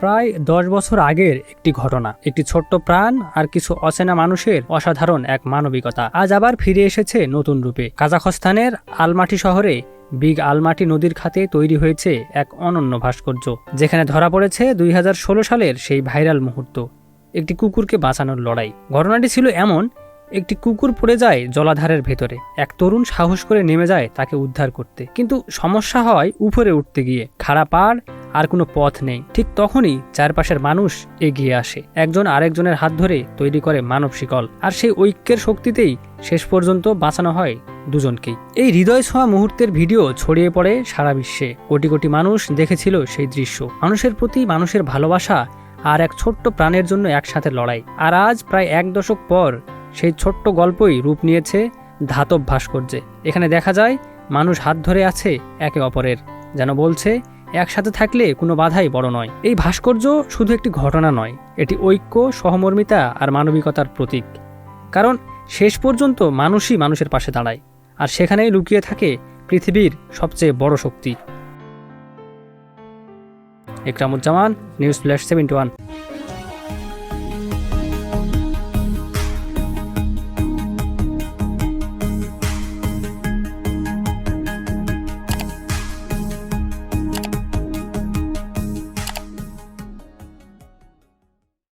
প্রায় ১০ বছর আগের একটি ঘটনা, একটি ছোট্ট প্রাণ আর কিছু অচেনা মানুষের অসাধারণ এক মানবিকতা আজ আবার ফিরে এসেছে নতুন রূপে। কাজাখস্তানের আলমাটি শহরে বিগ আলমাটি নদীর খাতে তৈরি হয়েছে এক অনন্য ভাস্কর্য, যেখানে ধরা পড়েছে ২০১৬ সালের সেই ভাইরাল মুহূর্ত, একটি কুকুরকে বাঁচানোর লড়াই। ঘটনাটি ছিল এমন, একটি কুকুর পড়ে যায় জলাধারের ভেতরে। এক তরুণ সাহস করে নেমে যায় তাকে উদ্ধার করতে, কিন্তু সমস্যা হয় উপরে উঠতে গিয়ে। খাড়া পাড় আর কোনো পথ নেই। ঠিক তখনই চারপাশের মানুষ এগিয়ে আসে, একজন আরেকজনের হাত ধরে তৈরি করে মানব শিকল, আর সেই ঐক্যের শক্তিতেই শেষ পর্যন্ত বাঁচানো হয় দুজনকেই। এই হৃদয় ছোঁয়া মুহূর্তের ভিডিও ছড়িয়ে পড়ে সারা বিশ্বে। কোটি কোটি মানুষ দেখেছিল সেই দৃশ্য, মানুষের প্রতি মানুষের ভালোবাসা আর এক ছোট্ট প্রাণের জন্য একসাথে লড়াই। আর আজ প্রায় ১ দশক পর সেই ছোট্ট গল্পই রূপ নিয়েছে ধাতব ভাস্কর্যে। এখানে দেখা যায় মানুষ হাত ধরে আছে একে অপরের, যেন বলছে একসাথে থাকলে কোনো বাধাই বড় নয়। এই ভাস্কর্য শুধু একটি ঘটনা নয়, এটি ঐক্য, সহমর্মিতা আর মানবিকতার প্রতীক। কারণ শেষ পর্যন্ত মানুষই মানুষের পাশে দাঁড়ায়, আর সেখানেই লুকিয়ে থাকে পৃথিবীর সবচেয়ে বড় শক্তি। Ikramuzzaman, news flash 71।